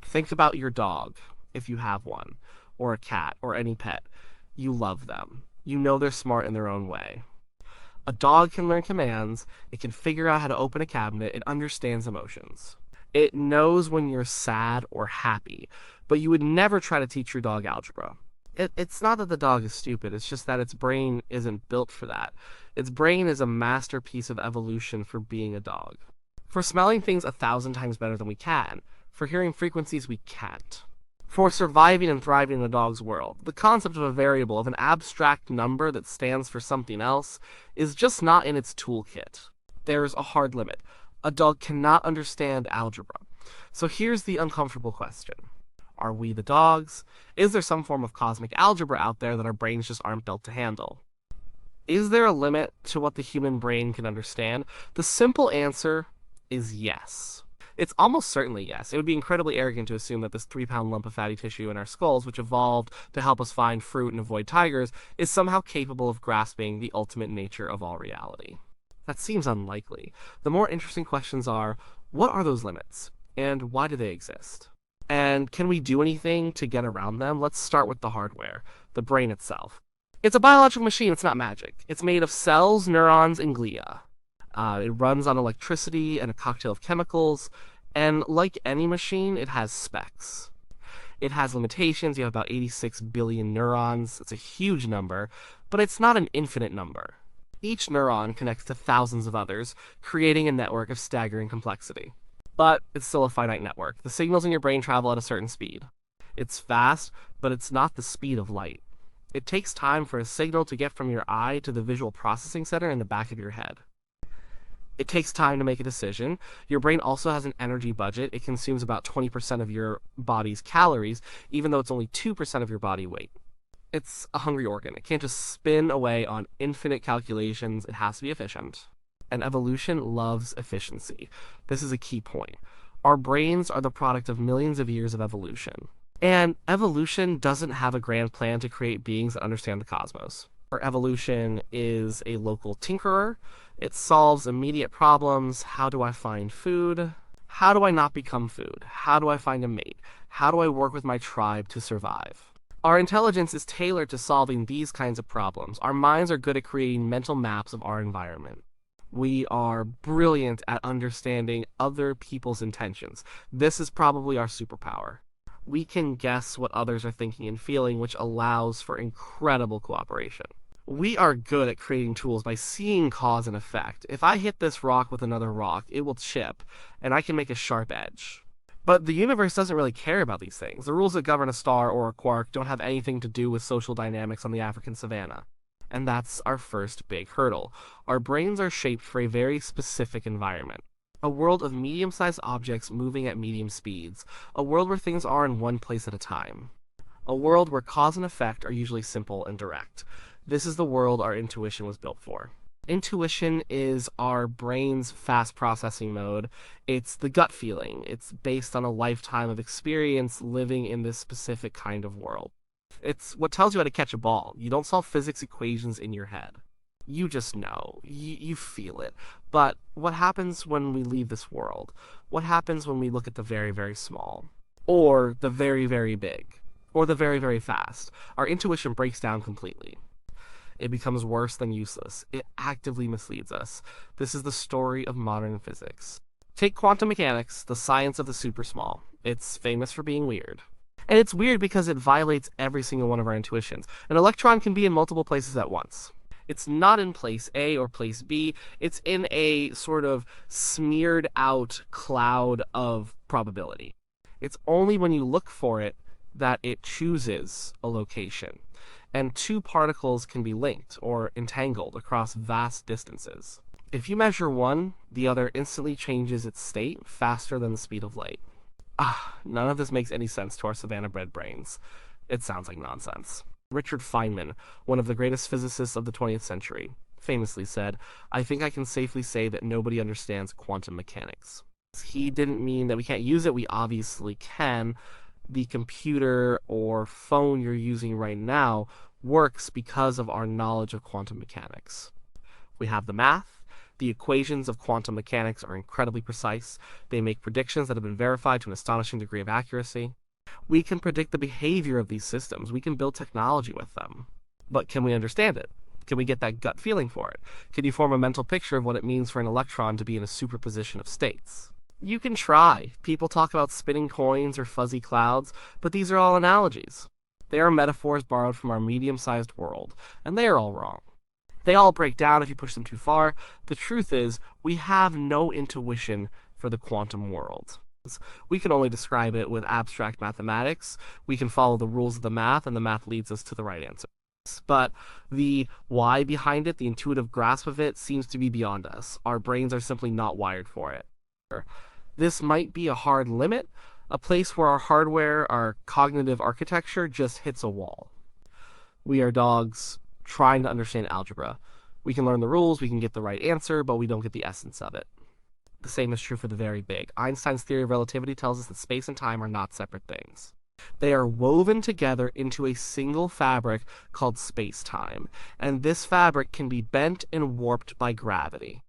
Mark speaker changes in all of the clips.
Speaker 1: Think about your dog, if you have one, or a cat, or any pet. You love them. You know they're smart in their own way. A dog can learn commands, it can figure out how to open a cabinet, it understands emotions. It knows when you're sad or happy, but you would never try to teach your dog algebra. It's not that the dog is stupid, it's just that its brain isn't built for that. Its brain is a masterpiece of evolution for being a dog. For smelling things 1,000 times better than we can, for hearing frequencies we can't. For surviving and thriving in a dog's world, the concept of a variable, of an abstract number that stands for something else, is just not in its toolkit. There's a hard limit. A dog cannot understand algebra. So here's the uncomfortable question. Are we the dogs? Is there some form of cosmic algebra out there that our brains just aren't built to handle? Is there a limit to what the human brain can understand? The simple answer is yes. It's almost certainly yes. It would be incredibly arrogant to assume that this 3-pound lump of fatty tissue in our skulls, which evolved to help us find fruit and avoid tigers, is somehow capable of grasping the ultimate nature of all reality. That seems unlikely. The more interesting questions are, what are those limits? And why do they exist? And can we do anything to get around them? Let's start with the hardware, the brain itself. It's a biological machine, it's not magic. It's made of cells, neurons, and glia. It runs on electricity and a cocktail of chemicals, and like any machine, it has specs. It has limitations. You have about 86 billion neurons. It's a huge number, but it's not an infinite number. Each neuron connects to thousands of others, creating a network of staggering complexity. But it's still a finite network. The signals in your brain travel at a certain speed. It's fast, but it's not the speed of light. It takes time for a signal to get from your eye to the visual processing center in the back of your head. It takes time to make a decision. Your brain also has an energy budget. It consumes about 20% of your body's calories, even though it's only 2% of your body weight. It's a hungry organ. It can't just spin away on infinite calculations. It has to be efficient. And evolution loves efficiency. This is a key point. Our brains are the product of millions of years of evolution. And evolution doesn't have a grand plan to create beings that understand the cosmos. Our evolution is a local tinkerer. It solves immediate problems. How do I find food? How do I not become food? How do I find a mate? How do I work with my tribe to survive? Our intelligence is tailored to solving these kinds of problems. Our minds are good at creating mental maps of our environment. We are brilliant at understanding other people's intentions. This is probably our superpower. We can guess what others are thinking and feeling, which allows for incredible cooperation. We are good at creating tools by seeing cause and effect. If I hit this rock with another rock, it will chip, and I can make a sharp edge. But the universe doesn't really care about these things. The rules that govern a star or a quark don't have anything to do with social dynamics on the African savanna. And that's our first big hurdle. Our brains are shaped for a very specific environment. A world of medium-sized objects moving at medium speeds. A world where things are in one place at a time. A world where cause and effect are usually simple and direct. This is the world our intuition was built for. Intuition is our brain's fast processing mode. It's the gut feeling. It's based on a lifetime of experience living in this specific kind of world. It's what tells you how to catch a ball. You don't solve physics equations in your head. You just know. You feel it. But what happens when we leave this world? What happens when we look at the very, very small? Or the very, very big? Or the very, very fast? Our intuition breaks down completely. It becomes worse than useless. It actively misleads us. This is the story of modern physics. Take quantum mechanics, the science of the super small. It's famous for being weird. And it's weird because it violates every single one of our intuitions. An electron can be in multiple places at once. It's not in place A or place B. It's in a sort of smeared out cloud of probability. It's only when you look for it that it chooses a location. And two particles can be linked or entangled across vast distances. If you measure one, the other instantly changes its state faster than the speed of light. None of this makes any sense to our savannah-bred brains. It sounds like nonsense. Richard Feynman, one of the greatest physicists of the 20th century, famously said, "I think I can safely say that nobody understands quantum mechanics." He didn't mean that we can't use it. We obviously can. The computer or phone you're using right now works because of our knowledge of quantum mechanics. We have the math, The equations of quantum mechanics are incredibly precise. They make predictions that have been verified to an astonishing degree of accuracy. We can predict the behavior of these systems. We can build technology with them. But can we understand it? Can we get that gut feeling for it? Can you form a mental picture of what it means for an electron to be in a superposition of states? You can try. People talk about spinning coins or fuzzy clouds, but these are all analogies. They are metaphors borrowed from our medium-sized world, and they are all wrong. They all break down if you push them too far. The truth is, we have no intuition for the quantum world. We can only describe it with abstract mathematics. We can follow the rules of the math, and the math leads us to the right answer. But the why behind it, the intuitive grasp of it, seems to be beyond us. Our brains are simply not wired for it. This might be a hard limit, a place where our hardware, our cognitive architecture, just hits a wall. We are dogs trying to understand algebra. We can learn the rules, we can get the right answer, but we don't get the essence of it. The same is true for the very big. Einstein's theory of relativity tells us that space and time are not separate things. They are woven together into a single fabric called space-time, and this fabric can be bent and warped by gravity.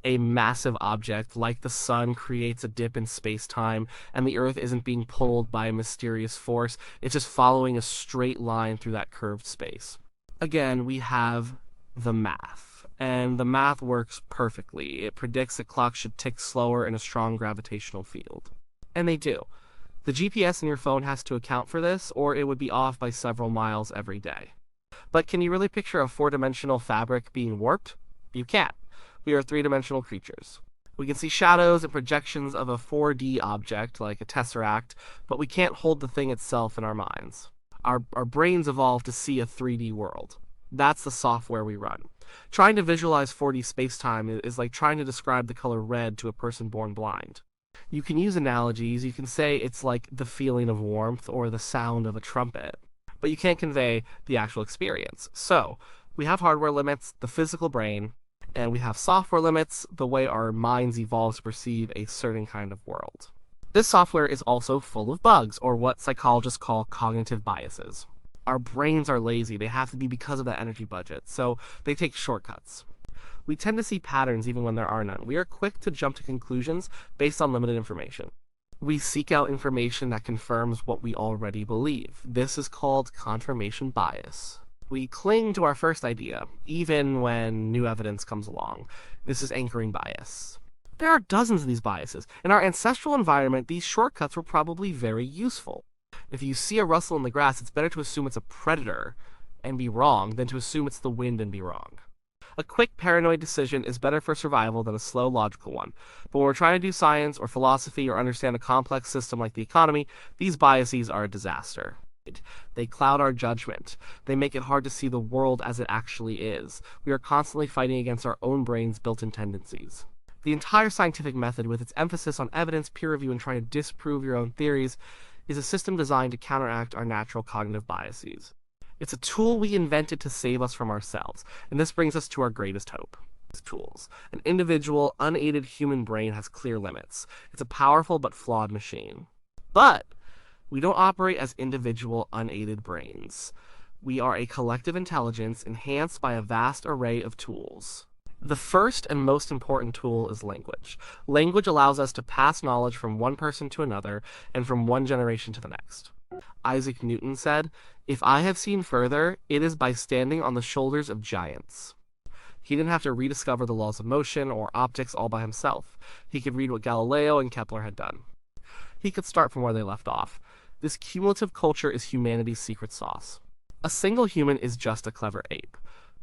Speaker 1: A massive object like the sun creates a dip in space-time, and the Earth isn't being pulled by a mysterious force, it's just following a straight line through that curved space. Again, we have the math, and the math works perfectly. It predicts that clocks should tick slower in a strong gravitational field. And they do. The GPS in your phone has to account for this, or it would be off by several miles every day. But can you really picture a four-dimensional fabric being warped? You can't. We are three-dimensional creatures. We can see shadows and projections of a 4D object, like a tesseract, but we can't hold the thing itself in our minds. Our brains evolved to see a 3D world. That's the software we run. Trying to visualize 4D space-time is like trying to describe the color red to a person born blind. You can use analogies. You can say it's like the feeling of warmth or the sound of a trumpet, but you can't convey the actual experience. So, we have hardware limits, the physical brain, and we have software limits, the way our minds evolve to perceive a certain kind of world. This software is also full of bugs, or what psychologists call cognitive biases. Our brains are lazy. They have to be because of that energy budget, so they take shortcuts. We tend to see patterns even when there are none. We are quick to jump to conclusions based on limited information. We seek out information that confirms what we already believe. This is called confirmation bias. We cling to our first idea, even when new evidence comes along. This is anchoring bias. There are dozens of these biases. In our ancestral environment, these shortcuts were probably very useful. If you see a rustle in the grass, it's better to assume it's a predator and be wrong than to assume it's the wind and be wrong. A quick paranoid decision is better for survival than a slow logical one. But when we're trying to do science or philosophy or understand a complex system like the economy, these biases are a disaster. They cloud our judgment. They make it hard to see the world as it actually is. We are constantly fighting against our own brain's built-in tendencies. The entire scientific method, with its emphasis on evidence, peer review, and trying to disprove your own theories, is a system designed to counteract our natural cognitive biases. It's a tool we invented to save us from ourselves, and this brings us to our greatest hope. Tools. An individual, unaided human brain has clear limits. It's a powerful but flawed machine. But we don't operate as individual, unaided brains. We are a collective intelligence enhanced by a vast array of tools. The first and most important tool is language. Language allows us to pass knowledge from one person to another and from one generation to the next. Isaac Newton said, "If I have seen further, it is by standing on the shoulders of giants." He didn't have to rediscover the laws of motion or optics all by himself. He could read what Galileo and Kepler had done. He could start from where they left off. This cumulative culture is humanity's secret sauce. A single human is just a clever ape,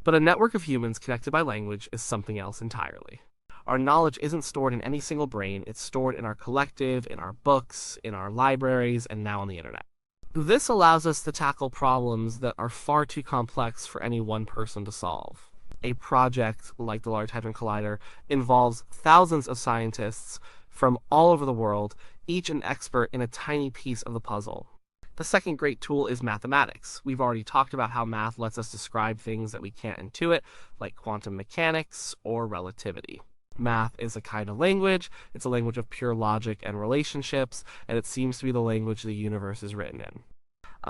Speaker 1: but a network of humans connected by language is something else entirely. Our knowledge isn't stored in any single brain, it's stored in our collective, in our books, in our libraries, and now on the internet. This allows us to tackle problems that are far too complex for any one person to solve. A project like the Large Hadron Collider involves thousands of scientists from all over the world, each an expert in a tiny piece of the puzzle. The second great tool is mathematics. We've already talked about how math lets us describe things that we can't intuit, like quantum mechanics or relativity. Math is a kind of language. It's a language of pure logic and relationships, and it seems to be the language the universe is written in.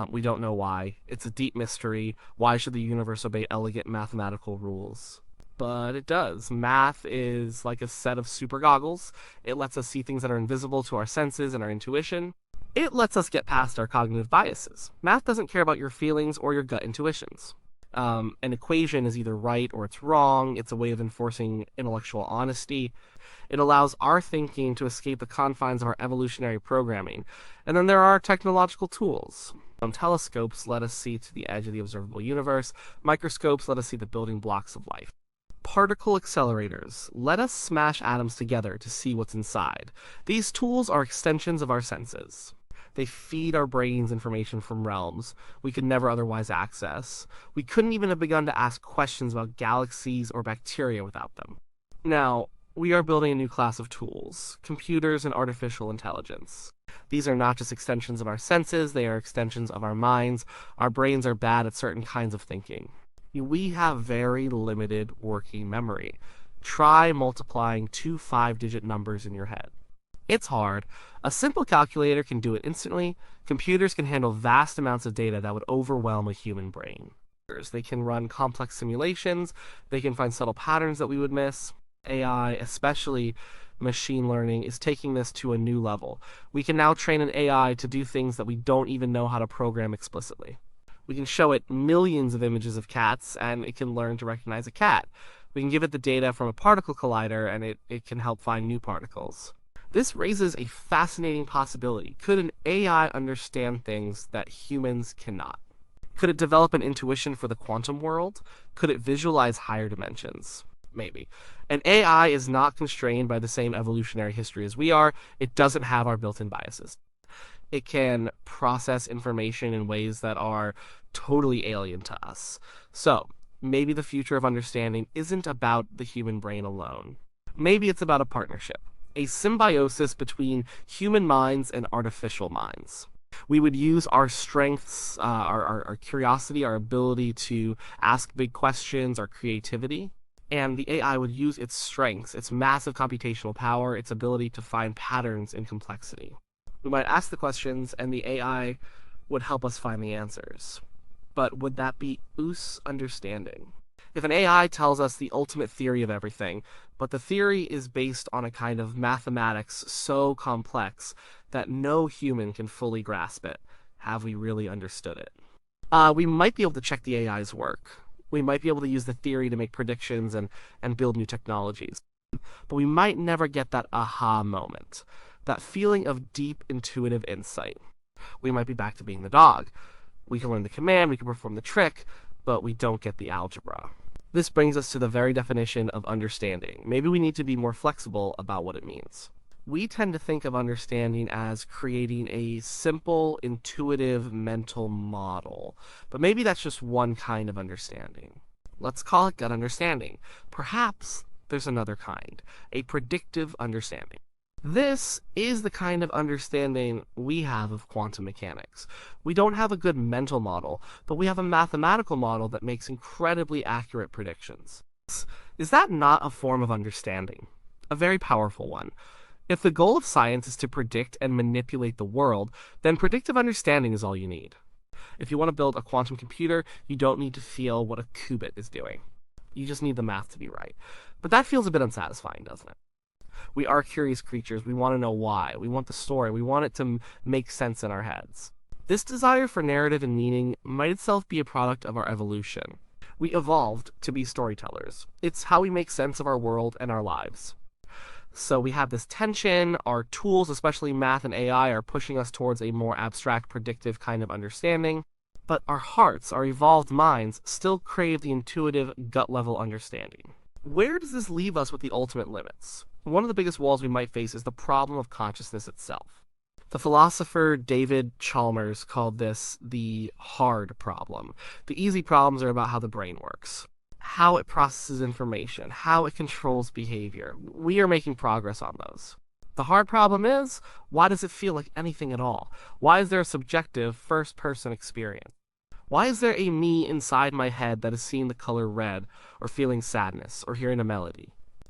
Speaker 1: We don't know why. It's a deep mystery. Why should the universe obey elegant mathematical rules? but it does. Math is like a set of super goggles. It lets us see things that are invisible to our senses and our intuition. It lets us get past our cognitive biases. Math doesn't care about your feelings or your gut intuitions. An equation is either right or it's wrong. It's a way of enforcing intellectual honesty. It allows our thinking to escape the confines of our evolutionary programming. And then there are technological tools. Telescopes let us see to the edge of the observable universe. Microscopes let us see the building blocks of life. Particle accelerators let us smash atoms together to see what's inside. These tools are extensions of our senses. They feed our brains information from realms we could never otherwise access. We couldn't even have begun to ask questions about galaxies or bacteria without them. Now, we are building a new class of tools, computers and artificial intelligence. These are not just extensions of our senses, they are extensions of our minds. Our brains are bad at certain kinds of thinking. We have very limited working memory. Try multiplying two 5-digit numbers in your head. It's hard. A simple calculator can do it instantly. Computers can handle vast amounts of data that would overwhelm a human brain. They can run complex simulations. They can find subtle patterns that we would miss. AI, especially machine learning, is taking this to a new level. We can now train an AI to do things that we don't even know how to program explicitly. We can show it millions of images of cats, and it can learn to recognize a cat. We can give it the data from a particle collider, and it can help find new particles. This raises a fascinating possibility. Could an AI understand things that humans cannot? Could it develop an intuition for the quantum world? Could it visualize higher dimensions? Maybe. An AI is not constrained by the same evolutionary history as we are. It doesn't have our built-in biases. It can process information in ways that are totally alien to us. So, maybe the future of understanding isn't about the human brain alone. Maybe it's about a partnership, a symbiosis between human minds and artificial minds. We would use our strengths, our curiosity, our ability to ask big questions, our creativity, and the AI would use its strengths, its massive computational power, its ability to find patterns in complexity. We might ask the questions, and the AI would help us find the answers. But would that be us understanding? If an AI tells us the ultimate theory of everything, but the theory is based on a kind of mathematics so complex that no human can fully grasp it, have we really understood it? We might be able to check the AI's work. We might be able to use the theory to make predictions and build new technologies. But we might never get that aha moment, that feeling of deep intuitive insight. We might be back to being the dog. We can learn the command, we can perform the trick, but we don't get the algebra. This brings us to the very definition of understanding. Maybe we need to be more flexible about what it means. We tend to think of understanding as creating a simple, intuitive mental model, but maybe that's just one kind of understanding. Let's call it gut understanding. Perhaps there's another kind, a predictive understanding. This is the kind of understanding we have of quantum mechanics. We don't have a good mental model, but we have a mathematical model that makes incredibly accurate predictions. Is that not a form of understanding? A very powerful one. If the goal of science is to predict and manipulate the world, then predictive understanding is all you need. If you want to build a quantum computer, you don't need to feel what a qubit is doing. You just need the math to be right. But that feels a bit unsatisfying, doesn't it? We are curious creatures. We want to know why. We want the story. We want it to make sense in our heads. This desire for narrative and meaning might itself be a product of our evolution. We evolved to be storytellers. It's how we make sense of our world and our lives. So we have this tension. Our tools, especially math and AI, are pushing us towards a more abstract, predictive kind of understanding. But our hearts, our evolved minds, still crave the intuitive, gut-level understanding. Where does this leave us with the ultimate limits? One of the biggest walls we might face is the problem of consciousness itself. The philosopher David Chalmers called this the hard problem. The easy problems are about how the brain works, how it processes information, how it controls behavior. We are making progress on those. The hard problem is, why does it feel like anything at all? Why is there a subjective first-person experience? Why is there a me inside my head that is seeing the color red, or feeling sadness, or hearing a melody?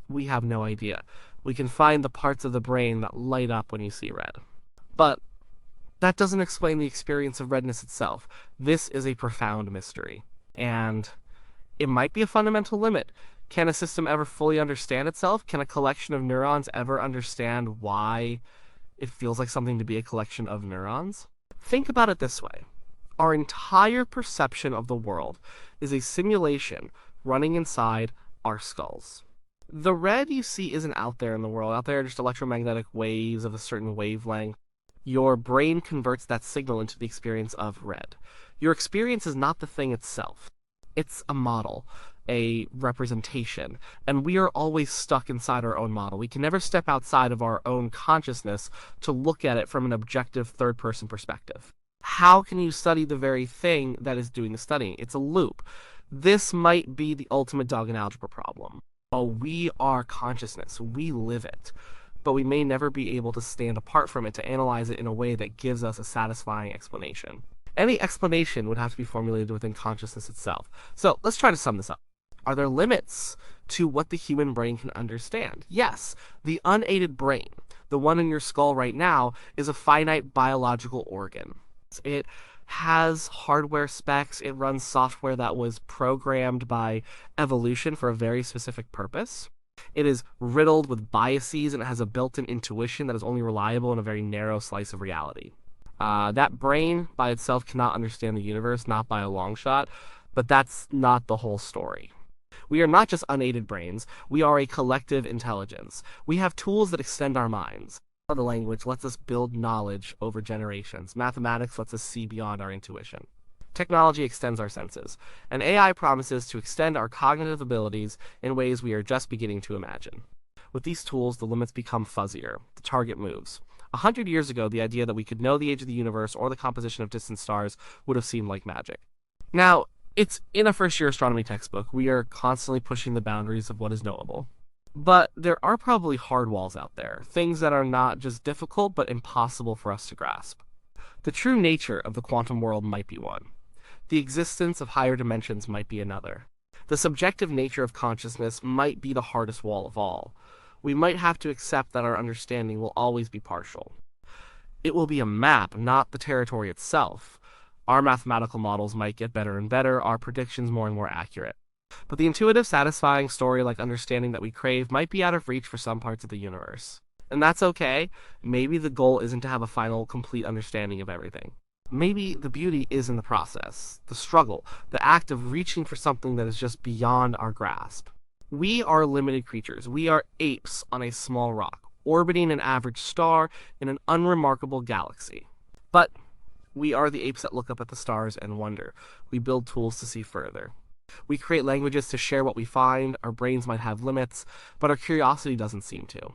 Speaker 1: We have no idea. We can find the parts of the brain that light up when you see red. But that doesn't explain the experience of redness itself. This is a profound mystery. And it might be a fundamental limit. Can a system ever fully understand itself? Can a collection of neurons ever understand why it feels like something to be a collection of neurons? Think about it this way. Our entire perception of the world is a simulation running inside our skulls. The red you see isn't out there in the world. Out there are just electromagnetic waves of a certain wavelength. Your brain converts that signal into the experience of red. Your experience is not the thing itself. It's a model, a representation, and we are always stuck inside our own model. We can never step outside of our own consciousness to look at it from an objective third-person perspective. How can you study the very thing that is doing the studying? It's a loop. This might be the ultimate dog and algebra problem. Oh, we are consciousness. We live it. But we may never be able to stand apart from it to analyze it in a way that gives us a satisfying explanation. Any explanation would have to be formulated within consciousness itself. So let's try to sum this up. Are there limits to what the human brain can understand? Yes, the unaided brain, the one in your skull right now, is a finite biological organ. It has hardware specs, it runs software that was programmed by evolution for a very specific purpose. It is riddled with biases and it has a built-in intuition that is only reliable in a very narrow slice of reality. That brain by itself cannot understand the universe, not by a long shot, but that's not the whole story. We are not just unaided brains, we are a collective intelligence. We have tools that extend our minds. The language lets us build knowledge over generations. Mathematics lets us see beyond our intuition. Technology extends our senses, and AI promises to extend our cognitive abilities in ways we are just beginning to imagine. With these tools, the limits become fuzzier. The target moves. 100 years ago, the idea that we could know the age of the universe or the composition of distant stars would have seemed like magic. Now, it's in a first-year astronomy textbook. We are constantly pushing the boundaries of what is knowable. But there are probably hard walls out there, things that are not just difficult but impossible for us to grasp. The true nature of the quantum world might be one. The existence of higher dimensions might be another. The subjective nature of consciousness might be the hardest wall of all. We might have to accept that our understanding will always be partial. It will be a map, not the territory itself. Our mathematical models might get better and better, our predictions more and more accurate. But the intuitive, satisfying story-like understanding that we crave might be out of reach for some parts of the universe. And that's okay. Maybe the goal isn't to have a final, complete understanding of everything. Maybe the beauty is in the process, the struggle, the act of reaching for something that is just beyond our grasp. We are limited creatures. We are apes on a small rock, orbiting an average star in an unremarkable galaxy. But we are the apes that look up at the stars and wonder. We build tools to see further. We create languages to share what we find. Our brains might have limits, but our curiosity doesn't seem to.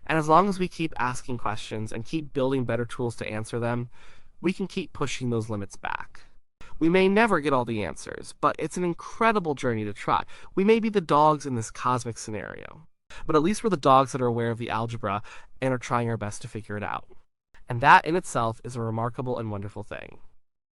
Speaker 1: And as long as we keep asking questions and keep building better tools to answer them, we can keep pushing those limits back. We may never get all the answers, but it's an incredible journey to try. We may be the dogs in this cosmic scenario, but at least we're the dogs that are aware of the algebra and are trying our best to figure it out. And that in itself is a remarkable and wonderful thing.